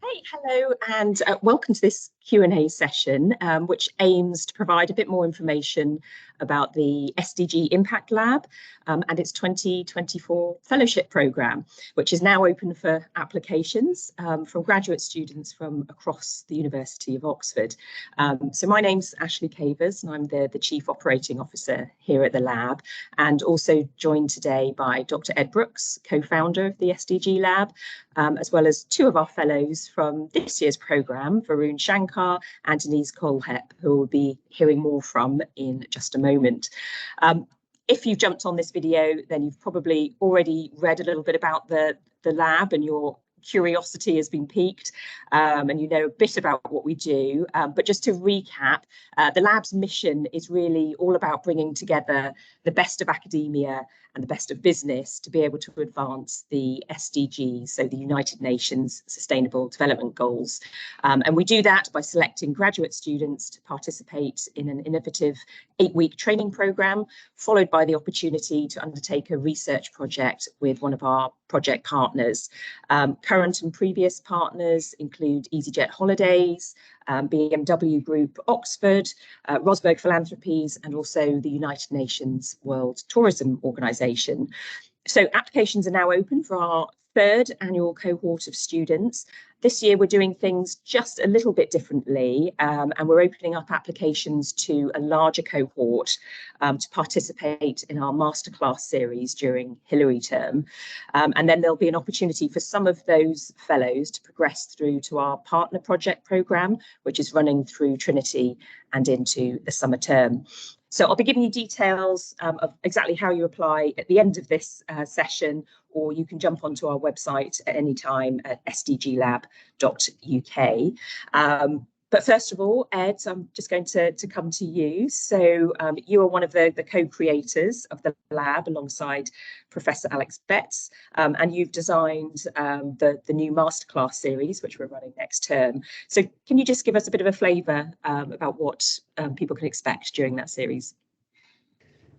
Hey, hello, and welcome to this Q&A session, which aims to provide a bit more information about the SDG Impact Lab and its 2024 fellowship programme, which is now open for applications from graduate students from across the University of Oxford. So my name's Ashley Cavers, and I'm the Chief Operating Officer here at the lab, and also joined today by Dr. Ed Brooks, co-founder of the SDG Lab, as well as two of our fellows from this year's programme, Varun Shankar and Denise Colehep, who we'll be hearing more from in just a moment. If you've jumped on this video, then you've probably already read a little bit about the lab and your curiosity has been piqued, and you know a bit about what we do. But just to recap, the lab's mission is really all about bringing together the best of academia and the best of business to be able to advance the SDGs, so the United Nations Sustainable Development Goals. And we do that by selecting graduate students to participate in an innovative 8-week training programme, followed by the opportunity to undertake a research project with one of our project partners. Current and previous partners include EasyJet Holidays, BMW Group Oxford, Rosberg Philanthropies, and also the United Nations World Tourism Organization. So applications are now open for our third annual cohort of students. This year we're doing things just a little bit differently, and we're opening up applications to a larger cohort to participate in our masterclass series during Hillary term. And then there'll be an opportunity for some of those fellows to progress through to our partner project programme, which is running through Trinity and into the summer term. So I'll be giving you details of exactly how you apply at the end of this session, or you can jump onto our website at any time at sdglab.uk. But first of all, Ed, I'm just going to come to you. So you are one of the co-creators of the lab alongside Professor Alex Betts, and you've designed the new masterclass series, which we're running next term. So can you just give us a bit of a flavour about what people can expect during that series?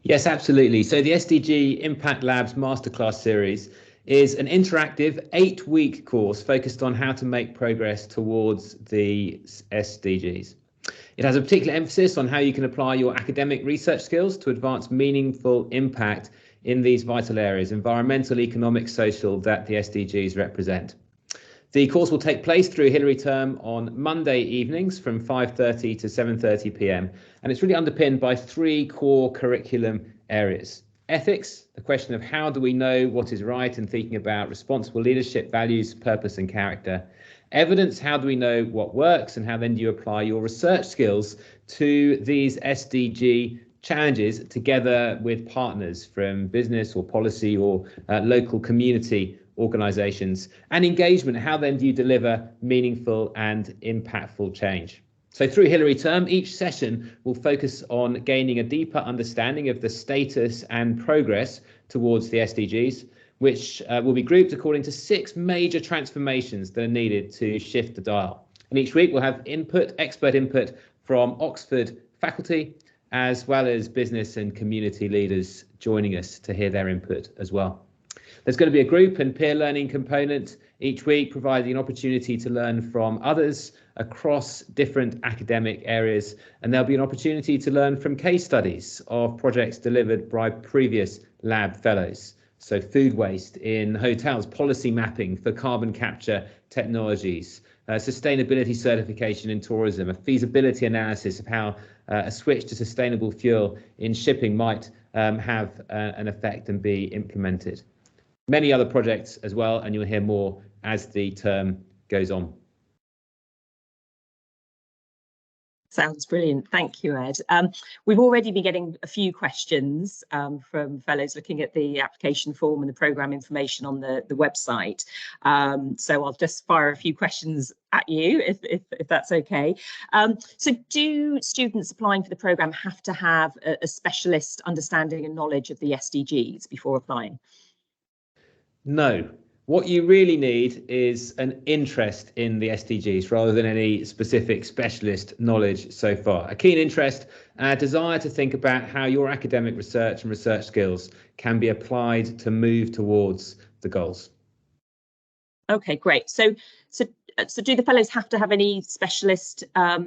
Yes, absolutely. So the SDG Impact Lab's masterclass series is an interactive 8-week course focused on how to make progress towards the SDGs. It has a particular emphasis on how you can apply your academic research skills to advance meaningful impact in these vital areas, environmental, economic, social, that the SDGs represent. The course will take place through Hillary term on Monday evenings from 5:30 to 7:30 p.m. And it's really underpinned by 3 core curriculum areas. Ethics, the question of how do we know what is right and thinking about responsible leadership, values, purpose and character. Evidence, how do we know what works and how then do you apply your research skills to these SDG challenges together with partners from business or policy or local community organisations. And engagement, how then do you deliver meaningful and impactful change? So through Hillary term, each session will focus on gaining a deeper understanding of the status and progress towards the SDGs, which will be grouped according to 6 major transformations that are needed to shift the dial. And each week we'll have expert input from Oxford faculty, as well as business and community leaders joining us to hear their input as well. There's going to be a group and peer learning component each week, providing an opportunity to learn from others across different academic areas. And there'll be an opportunity to learn from case studies of projects delivered by previous lab fellows. So food waste in hotels, policy mapping for carbon capture technologies, sustainability certification in tourism, a feasibility analysis of how a switch to sustainable fuel in shipping might have an effect and be implemented. Many other projects as well, and you'll hear more as the term goes on. Sounds brilliant. Thank you, Ed. We've already been getting a few questions from fellows looking at the application form and the programme information on the website. So I'll just fire a few questions at you, if that's okay. So do students applying for the programme have to have a specialist understanding and knowledge of the SDGs before applying? No. What you really need is an interest in the SDGs rather than any specific specialist knowledge so far. A keen interest and a desire to think about how your academic research and research skills can be applied to move towards the goals. Okay, great. So So do the fellows have to have any specialist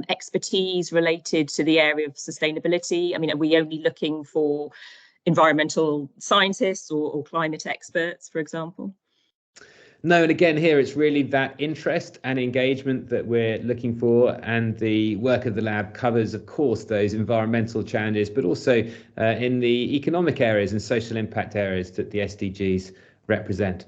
expertise related to the area of sustainability? I mean, are we only looking for environmental scientists or climate experts, for example? No, and again, here it's really that interest and engagement that we're looking for, and the work of the lab covers, of course, those environmental challenges, but also in the economic areas and social impact areas that the SDGs represent.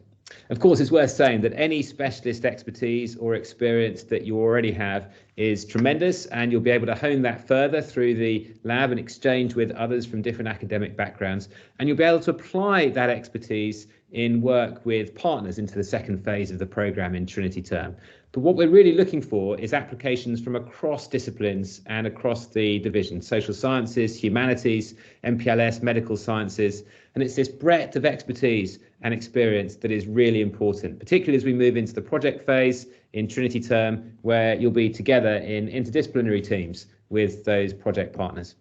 Of course, it's worth saying that any specialist expertise or experience that you already have is tremendous, and you'll be able to hone that further through the lab and exchange with others from different academic backgrounds, and you'll be able to apply that expertise in work with partners into the second phase of the programme in Trinity term. But what we're really looking for is applications from across disciplines and across the division: social sciences, humanities, MPLS, medical sciences. And it's this breadth of expertise and experience that is really important, particularly as we move into the project phase in Trinity term, where you'll be together in interdisciplinary teams with those project partners.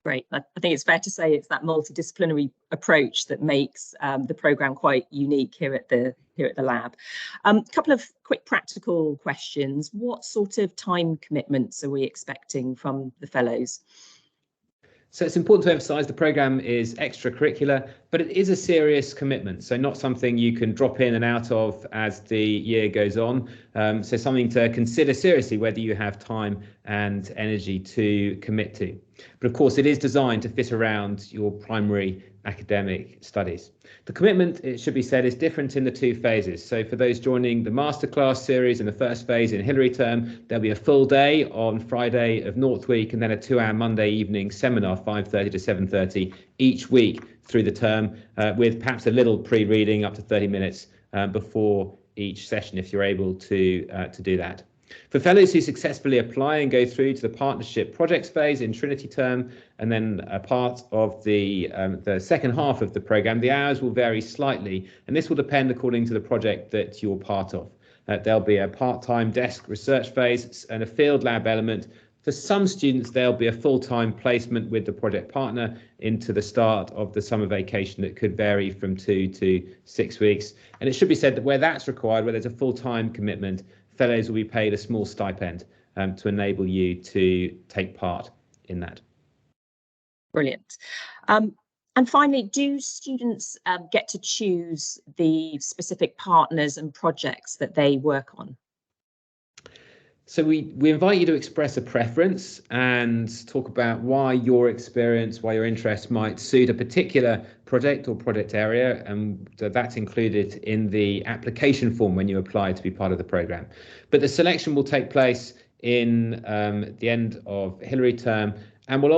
Great. I think it's fair to say it's that multidisciplinary approach that makes the programme quite unique here at the lab. A couple of quick practical questions. What sort of time commitments are we expecting from the fellows? So it's important to emphasise the programme is extracurricular, but it is a serious commitment. So not something you can drop in and out of as the year goes on. So something to consider seriously whether you have time and energy to commit to. But of course, it is designed to fit around your primary academic studies. The commitment, it should be said, is different in the two phases. So for those joining the masterclass series in the first phase in Hilary term, there'll be a full day on Friday of North Week, and then a 2-hour Monday evening seminar, 5:30 to 7:30 each week through the term, with perhaps a little pre-reading up to 30 minutes before each session, if you're able to do that. For fellows who successfully apply and go through to the partnership projects phase in Trinity term, and then a part of the second half of the programme, the hours will vary slightly, and this will depend according to the project that you're part of. There'll be a part-time desk research phase and a field lab element. For some students, there'll be a full-time placement with the project partner into the start of the summer vacation that could vary from 2 to 6 weeks. And it should be said that where that's required, where there's a full-time commitment, fellows will be paid a small stipend to enable you to take part in that. Brilliant. And finally, do students get to choose the specific partners and projects that they work on? So we invite you to express a preference and talk about why your experience, why your interests might suit a particular project or project area, and that's included in the application form when you apply to be part of the programme. But the selection will take place in the end of Hilary term and will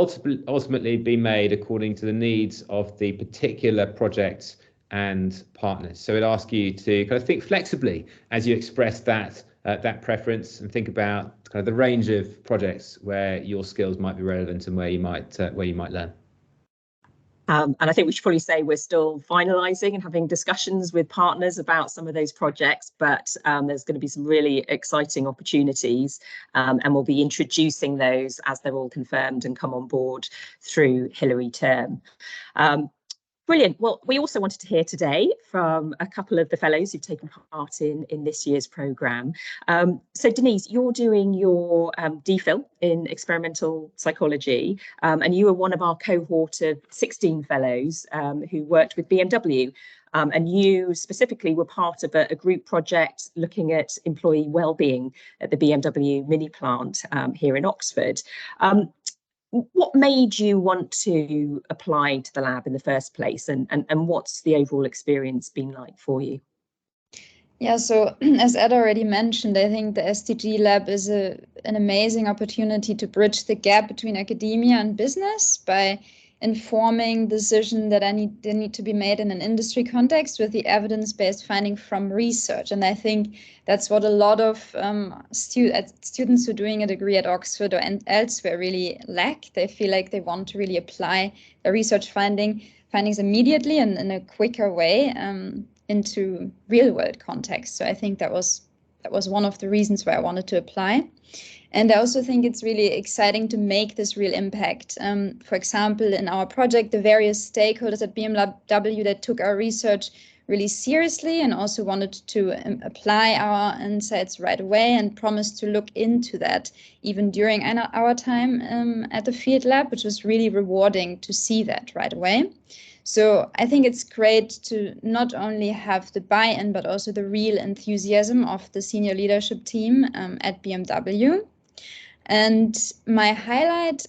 ultimately be made according to the needs of the particular projects and partners. So it asks you to kind of think flexibly as you express that preference, and think about kind of the range of projects where your skills might be relevant and where you might learn. And I think we should probably say we're still finalising and having discussions with partners about some of those projects, but there's going to be some really exciting opportunities, and we'll be introducing those as they're all confirmed and come on board through Hilary term. Brilliant. Well, we also wanted to hear today from a couple of the fellows who've taken part in this year's programme. So Denise, you're doing your DPhil in experimental psychology, and you were one of our cohort of 16 fellows who worked with BMW. And you specifically were part of a group project looking at employee wellbeing at the BMW mini plant here in Oxford. What made you want to apply to the lab in the first place, and what's the overall experience been like for you? Yeah, so as Ed already mentioned, I think the SDG Lab is an amazing opportunity to bridge the gap between academia and business by informing decisions that need to be made in an industry context with the evidence-based finding from research. And I think that's what a lot of students who are doing a degree at Oxford or elsewhere really lack. They feel like they want to really apply their research findings immediately and in a quicker way into real-world context. So I think that was one of the reasons why I wanted to apply. And I also think it's really exciting to make this real impact. For example, in our project, the various stakeholders at BMW that took our research really seriously and also wanted to apply our insights right away, and promised to look into that even during our time at the field lab, which was really rewarding to see that right away. So I think it's great to not only have the buy-in, but also the real enthusiasm of the senior leadership team at BMW. And my highlight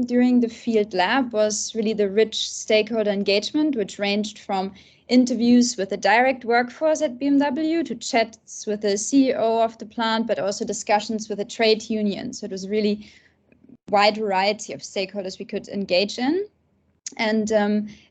during the field lab was really the rich stakeholder engagement, which ranged from interviews with the direct workforce at BMW to chats with the CEO of the plant, but also discussions with the trade union. So it was really wide variety of stakeholders we could engage in. And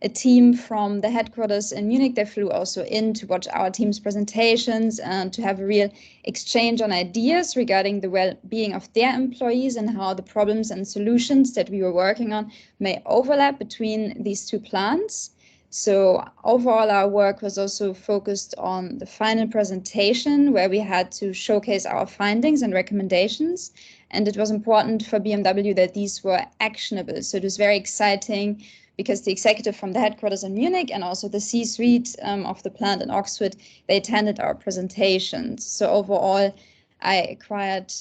a team from the headquarters in Munich, they flew also in to watch our team's presentations and to have a real exchange on ideas regarding the well-being of their employees and how the problems and solutions that we were working on may overlap between these two plants. So overall, our work was also focused on the final presentation, where we had to showcase our findings and recommendations. And it was important for BMW that these were actionable. So it was very exciting because the executive from the headquarters in Munich and also the C-suite of the plant in Oxford, they attended our presentations. So overall, I acquired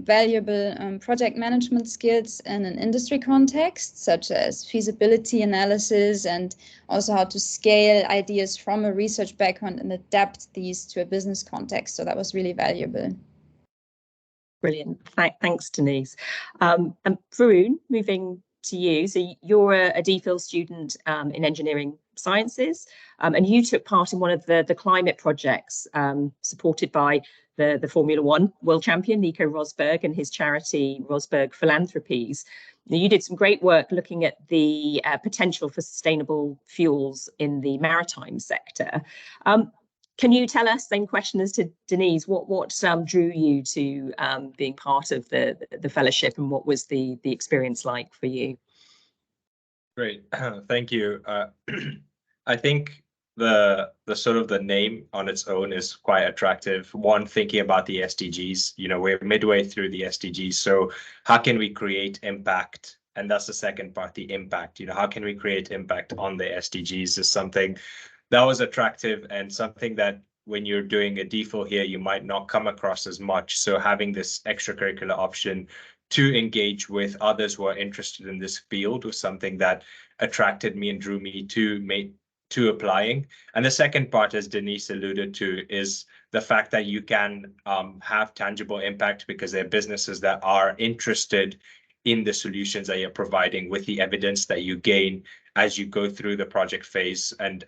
valuable project management skills in an industry context, such as feasibility analysis and also how to scale ideas from a research background and adapt these to a business context. So that was really valuable. Brilliant. Thanks, Denise. And Varun, moving to you. So you're a DPhil student in engineering sciences, and you took part in one of the climate projects supported by the Formula One world champion, Nico Rosberg, and his charity, Rosberg Philanthropies. Now, you did some great work looking at the potential for sustainable fuels in the maritime sector. Can you tell us, same question as to Denise, what drew you to being part of the fellowship, and what was the experience like for you? Great, thank you. I think the sort of the name on its own is quite attractive. One, thinking about the SDGs, we're midway through the SDGs, so how can we create impact? And that's the second part, the impact. How can we create impact on the SDGs is something that was attractive, and something that when you're doing a DPhil here, you might not come across as much. So having this extracurricular option to engage with others who are interested in this field was something that attracted me and drew me to applying. And the second part, as Denise alluded to, is the fact that you can have tangible impact because there are businesses that are interested in the solutions that you're providing, with the evidence that you gain as you go through the project phase and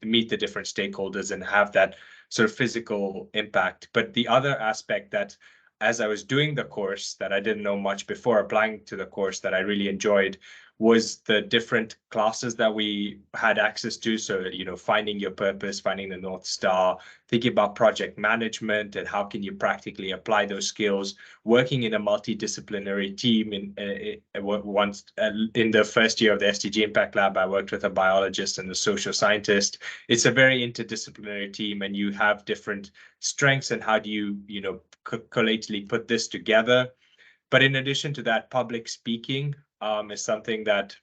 meet the different stakeholders and have that sort of physical impact. But the other aspect that, as I was doing the course, that I didn't know much before applying to the course, that I really enjoyed, was the different classes that we had access to. So, finding your purpose, finding the North Star, thinking about project management and how can you practically apply those skills, working in a multidisciplinary team. In the first year of the SDG Impact Lab, I worked with a biologist and a social scientist. It's a very interdisciplinary team, and you have different strengths, and how do you, collately put this together. But in addition to that, public speaking is something that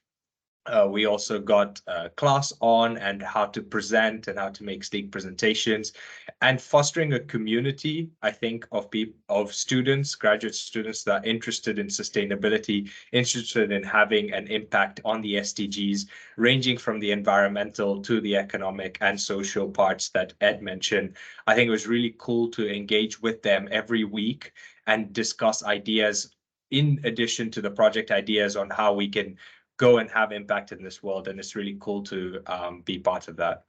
we also got a class on, and how to present and how to make sleek presentations, and fostering a community, I think, of students, graduate students that are interested in sustainability, interested in having an impact on the SDGs, ranging from the environmental to the economic and social parts that Ed mentioned. I think it was really cool to engage with them every week and discuss ideas in addition to the project ideas on how we can go and have impact in this world. And it's really cool to be part of that.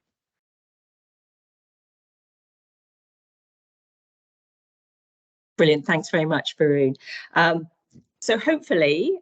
Brilliant. Thanks very much, Varun. So hopefully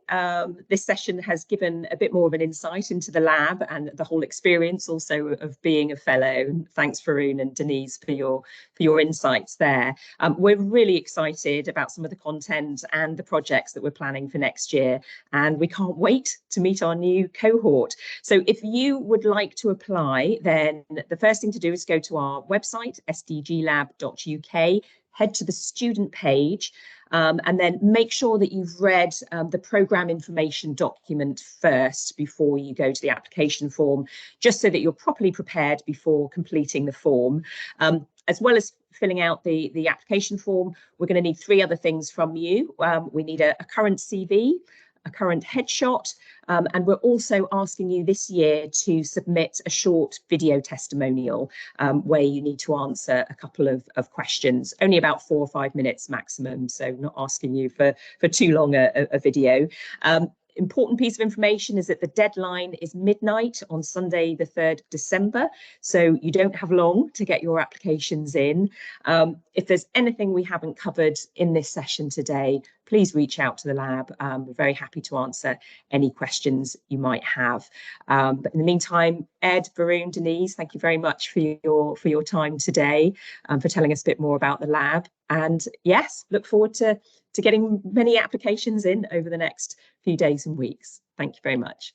this session has given a bit more of an insight into the lab and the whole experience also of being a fellow. Thanks, Varun and Denise, for your insights there. We're really excited about some of the content and the projects that we're planning for next year, and we can't wait to meet our new cohort. So if you would like to apply, then the first thing to do is go to our website, sdglab.uk. head to the student page, and then make sure that you've read the programme information document first before you go to the application form, just so that you're properly prepared before completing the form. As well as filling out the application form, we're going to need 3 other things from you. We need a current CV, a current headshot, and we're also asking you this year to submit a short video testimonial where you need to answer a couple of questions, only about 4 or 5 minutes maximum, so not asking you for too long a video. Important piece of information is that the deadline is midnight on Sunday, the 3rd of December, so you don't have long to get your applications in. If there's anything we haven't covered in this session today, please reach out to the lab. We're very happy to answer any questions you might have. But in the meantime, Ed, Varun, Denise, thank you very much for your time today, for telling us a bit more about the lab. And yes, look forward to getting many applications in over the next few days and weeks. Thank you very much.